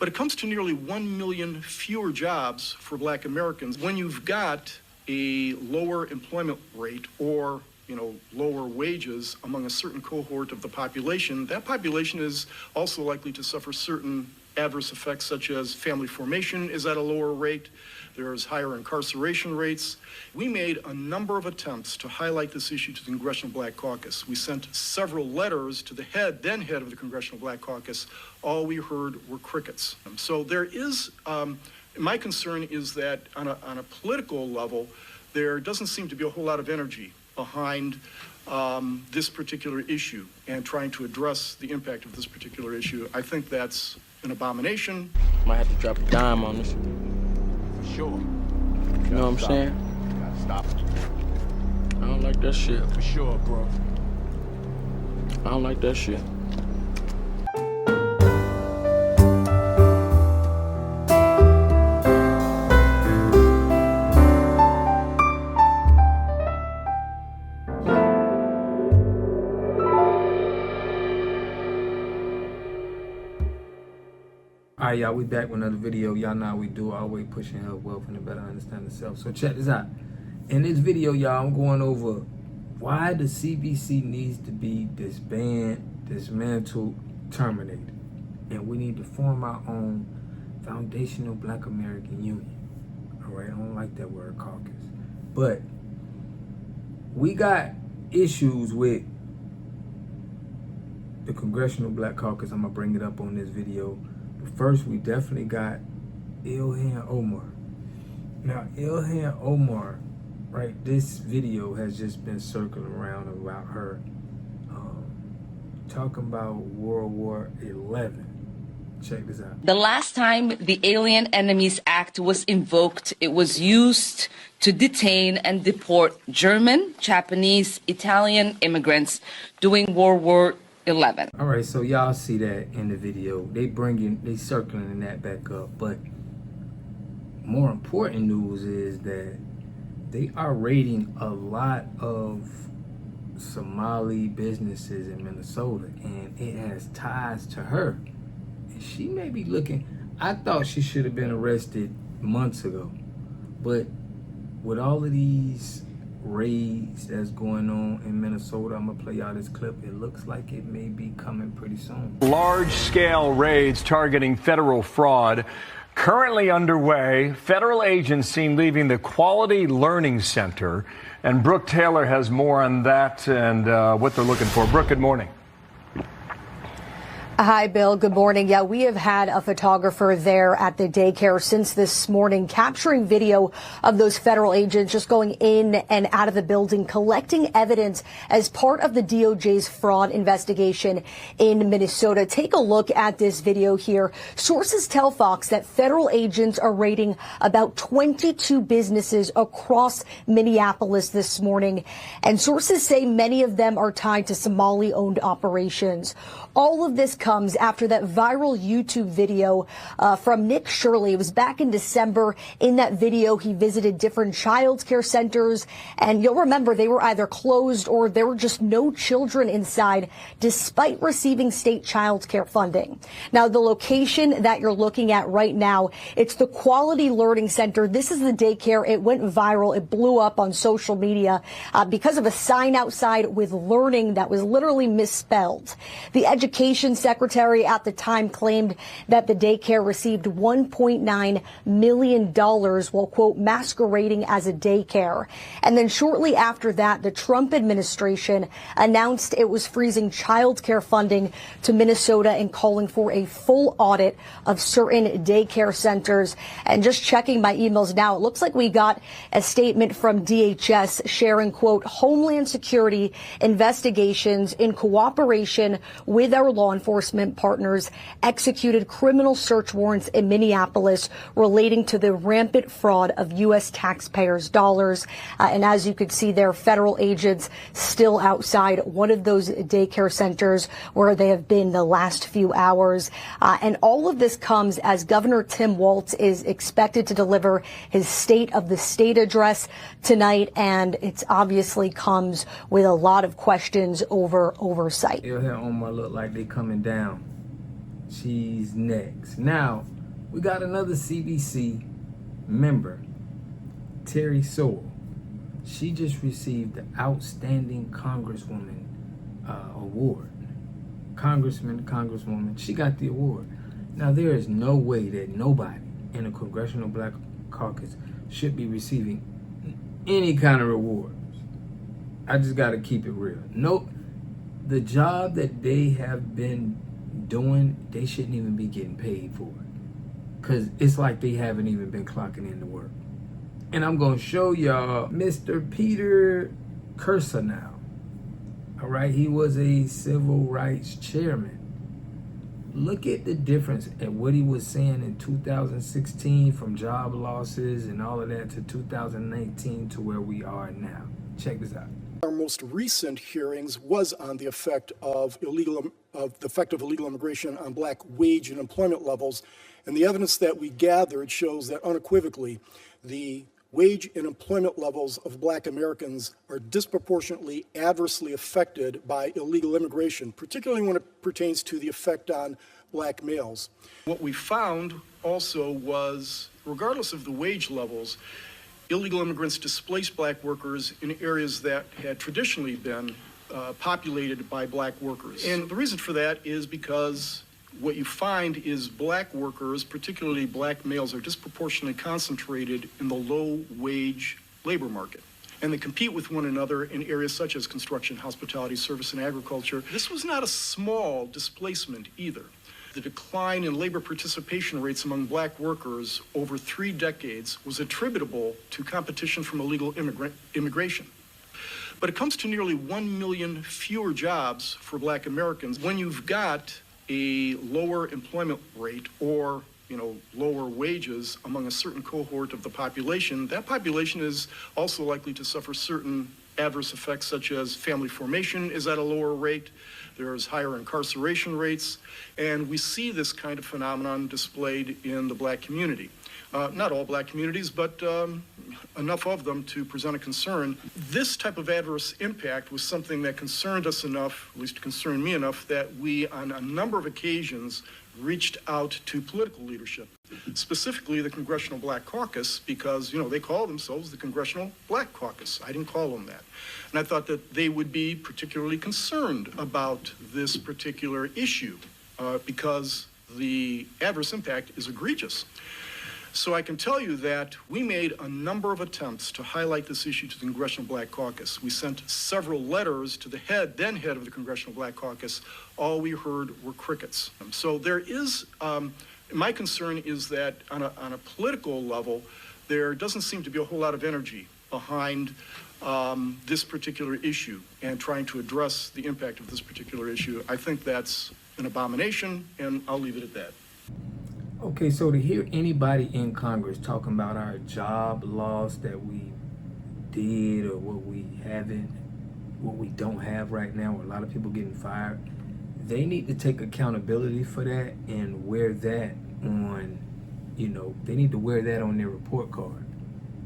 But it comes to nearly 1 million fewer jobs for Black Americans when you've got a lower employment rate or lower wages among a certain cohort of the population. That population is also likely to suffer certain adverse effects, such as family formation is at a lower rate. There's higher incarceration rates. We made a number of attempts to highlight this issue to the Congressional Black Caucus. We sent several letters to the then head of the Congressional Black Caucus. All we heard were crickets. So there is, my concern is that on a political level, there doesn't seem to be a whole lot of energy behind this particular issue and trying to address the impact of this particular issue. I think that's an abomination. Might have to drop a dime on this. For sure. You know what I'm saying? You gotta stop it. I don't like that shit. For sure, bro. I don't like that shit. Alright, y'all, we back with another video. Y'all know how we do, always pushing health, wealth, and to better understand the self. So check this out. In this video, y'all, I'm going over why the CBC needs to be disbanded, dismantled, terminated. And we need to form our own foundational Black American Union. Alright, I don't like that word caucus. But we got issues with the Congressional Black Caucus. I'm going to bring it up on this video. But first, we definitely got Ilhan Omar. Now, Ilhan Omar, right, this video has just been circling around about her talking about World War XI. Check this out. The last time the Alien Enemies Act was invoked, it was used to detain and deport German, Japanese, Italian immigrants during World War XI. All right, so y'all see that in the video. They circling that back up. But more important news is that they are raiding a lot of Somali businesses in Minnesota, and it has ties to her. And she may be looking, I thought she should have been arrested months ago. But with all of these raids that's going on in Minnesota, I'm gonna play y'all this clip. It looks like it may be coming pretty soon. Large-scale raids targeting federal fraud currently underway. Federal agents seen leaving the Quality Learning Center, and Brooke Taylor has more on that and what they're looking for. Brooke, good morning. Hi, Bill. Good morning. Yeah, we have had a photographer there at the daycare since this morning, capturing video of those federal agents just going in and out of the building, collecting evidence as part of the DOJ's fraud investigation in Minnesota. Take a look at this video here. Sources tell Fox that federal agents are raiding about 22 businesses across Minneapolis this morning, and sources say many of them are tied to Somali-owned operations. All of this comes after that viral YouTube video from Nick Shirley. It was back in December. In that video, he visited different child care centers, and you'll remember they were either closed or there were just no children inside, despite receiving state child care funding. Now, the location that you're looking at right now, it's the Quality Learning Center. This is the daycare. It went viral. It blew up on social media because of a sign outside with learning that was literally misspelled. The Education Secretary at the time claimed that the daycare received $1.9 million while, quote, masquerading as a daycare. And then shortly after that, the Trump administration announced it was freezing child care funding to Minnesota and calling for a full audit of certain daycare centers. And just checking my emails now, it looks like we got a statement from DHS sharing, quote, Homeland Security investigations in cooperation with our law enforcement partners executed criminal search warrants in Minneapolis relating to the rampant fraud of U.S. taxpayers' dollars. And as you could see there, federal agents still outside one of those daycare centers where they have been the last few hours. And all of this comes as Governor Tim Walz is expected to deliver his State of the State address tonight. And it obviously comes with a lot of questions over oversight. Ilhan Omar look like they coming down. She's next. Now, we got another CBC member, Terry Sowell. She just received the Outstanding Congresswoman award. Congresswoman, she got the award. Now, there is no way that nobody in the Congressional Black Caucus should be receiving any kind of rewards. I just got to keep it real. No, the job that they have been doing, they shouldn't even be getting paid for it. Because it's like they haven't even been clocking in to work. And I'm going to show y'all Mr. Peter Cursor now. All right, he was a civil rights chairman. Look at the difference at what he was saying in 2016 from job losses and all of that to 2019 to where we are now. Check this out. Our most recent hearings was on the effect of illegal immigration on black wage and employment levels, and the evidence that we gathered shows that unequivocally the wage and employment levels of black Americans are disproportionately adversely affected by illegal immigration, particularly when it pertains to the effect on black males. What we found also was, regardless of the wage levels, illegal immigrants displaced black workers in areas that had traditionally been populated by black workers. And the reason for that is because what you find is black workers, particularly black males, are disproportionately concentrated in the low-wage labor market. And they compete with one another in areas such as construction, hospitality, service, and agriculture. This was not a small displacement either. The decline in labor participation rates among black workers over 3 decades was attributable to competition from illegal immigration. But it comes to nearly 1 million fewer jobs for black Americans when you've got a lower employment rate or lower wages among a certain cohort of the population. That population is also likely to suffer certain adverse effects such as family formation is at a lower rate, there's higher incarceration rates, and we see this kind of phenomenon displayed in the black community. Not all black communities, but enough of them to present a concern. This type of adverse impact was something that concerned us enough, at least concerned me enough, that we on a number of occasions reached out to political leadership, specifically the Congressional Black Caucus, because, they call themselves the Congressional Black Caucus. I didn't call them that. And I thought that they would be particularly concerned about this particular issue because the adverse impact is egregious. So I can tell you that we made a number of attempts to highlight this issue to the Congressional Black Caucus. We sent several letters to the then head of the Congressional Black Caucus. All we heard were crickets. So there is, my concern is that on a political level, there doesn't seem to be a whole lot of energy behind this particular issue and trying to address the impact of this particular issue. I think that's an abomination, and I'll leave it at that. Okay, so to hear anybody in Congress talking about our job loss that we did or what we don't have right now, or a lot of people getting fired, they need to take accountability for that and wear that on, they need to wear that on their report card,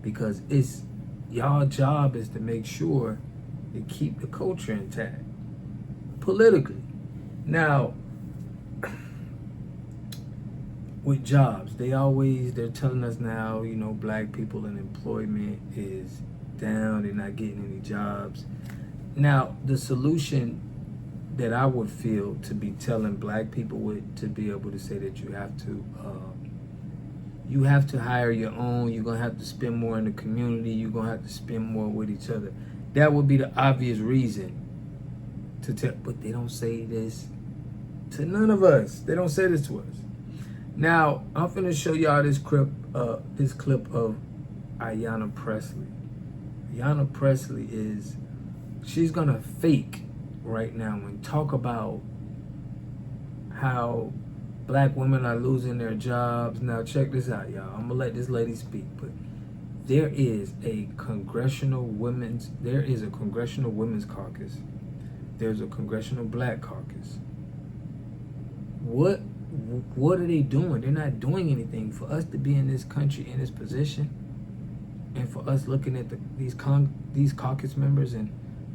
because it's y'all job is to make sure to keep the culture intact politically. Now, with jobs, they're telling us now, black people in employment is down, they're not getting any jobs. Now, the solution that I would feel to be telling black people to be able to say that you have to hire your own, you're gonna have to spend more in the community, you're gonna have to spend more with each other. That would be the obvious reason to tell, but they don't say this to none of us. They don't say this to us. Now, I'm finna show y'all this clip of Ayanna Pressley. Ayanna Pressley she's gonna fake right now and talk about how black women are losing their jobs. Now, check this out, y'all. I'm gonna let this lady speak, but there is a Congressional Women's Caucus. There's a Congressional Black Caucus. What are they doing? They're not doing anything. For us to be in this country, in this position, and for us looking at these caucus members, and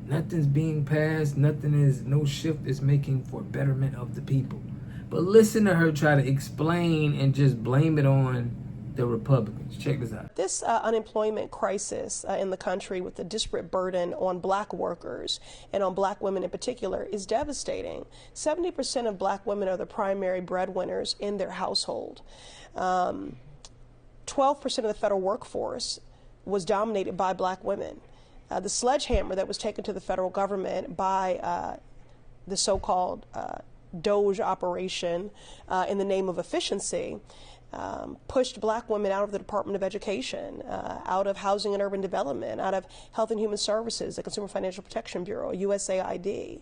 nothing's being passed, no shift is making for betterment of the people. But listen to her try to explain and just blame it on the Republicans. Check this out. This unemployment crisis in the country, with the disparate burden on black workers and on black women in particular, is devastating. 70% of black women are the primary breadwinners in their household. 12% of the federal workforce was dominated by black women. The sledgehammer that was taken to the federal government by the so-called Doge operation in the name of efficiency pushed black women out of the Department of Education, out of Housing and Urban Development, out of Health and Human Services, the Consumer Financial Protection Bureau, USAID.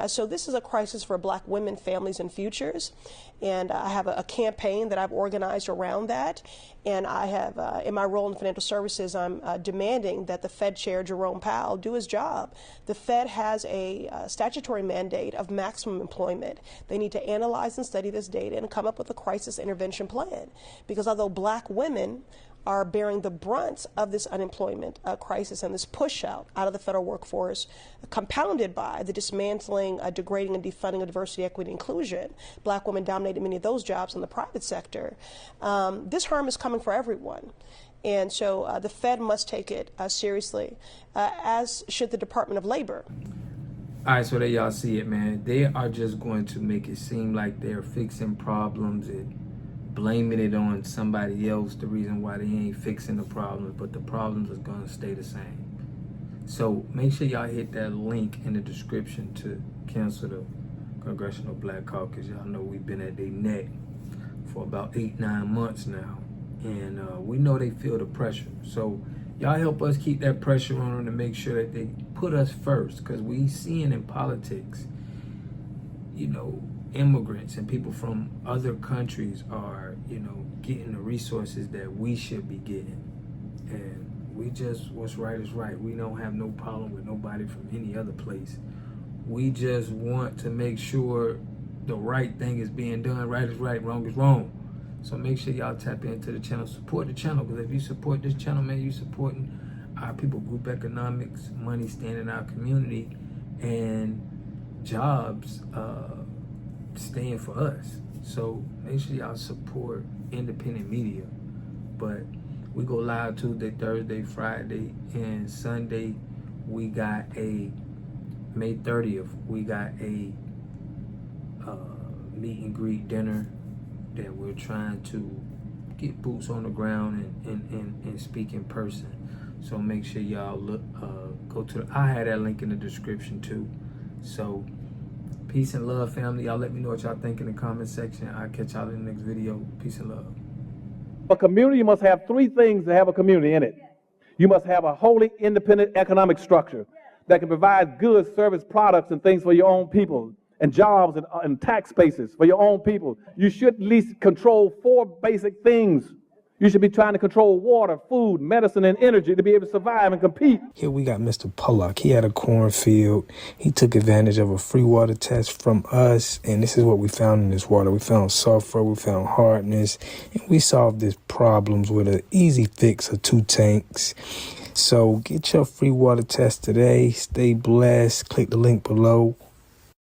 So this is a crisis for black women, families, and futures. And I have a campaign that I've organized around that. And I have, in my role in financial services, I'm demanding that the Fed Chair, Jerome Powell, do his job. The Fed has a statutory mandate of maximum employment. They need to analyze and study this data and come up with a crisis intervention plan. Because although black women are bearing the brunt of this unemployment crisis and this push out of the federal workforce, compounded by the dismantling, degrading, and defunding of diversity, equity, and inclusion. Black women dominated many of those jobs in the private sector. This harm is coming for everyone. And so the Fed must take it seriously, as should the Department of Labor. All right, so there y'all see it, man. They are just going to make it seem like they're fixing problems and blaming it on somebody else, the reason why they ain't fixing the problems, but the problems is gonna stay the same. So make sure y'all hit that link in the description to cancel the Congressional Black Caucus. Y'all know we've been at their neck for about 8-9 months now, and we know they feel the pressure. So y'all help us keep that pressure on them to make sure that they put us first, because we seeing in politics, you know, immigrants and people from other countries are, you know, getting the resources that we should be getting. And we just, what's right is right. We don't have no problem with nobody from any other place. We just want to make sure the right thing is being done. Right is right, wrong is wrong. So make sure y'all tap into the channel, support the channel, because if you support this channel, man, you supporting our people, group economics, money staying in our community, and jobs staying for us. So make sure y'all support independent media. But we go live Tuesday, Thursday, Friday, and Sunday. We got a May 30th. We got a meet and greet dinner that we're trying to get boots on the ground and speak in person. So make sure y'all look, go to. I had that link in the description too. So peace and love, family. Y'all let me know what y'all think in the comment section. I'll catch y'all in the next video. Peace and love. A community must have three things to have a community in it. You must have a wholly independent economic structure that can provide goods, service, products, and things for your own people, and jobs and tax bases for your own people. You should at least control 4 basic things. You should be trying to control water, food, medicine, and energy to be able to survive and compete. Here we got Mr. Pollock. He had a cornfield. He took advantage of a free water test from us, and this is what we found in this water. We found sulfur, we found hardness, and we solved these problems with an easy fix of 2 tanks. So get your free water test today. Stay blessed. Click the link below.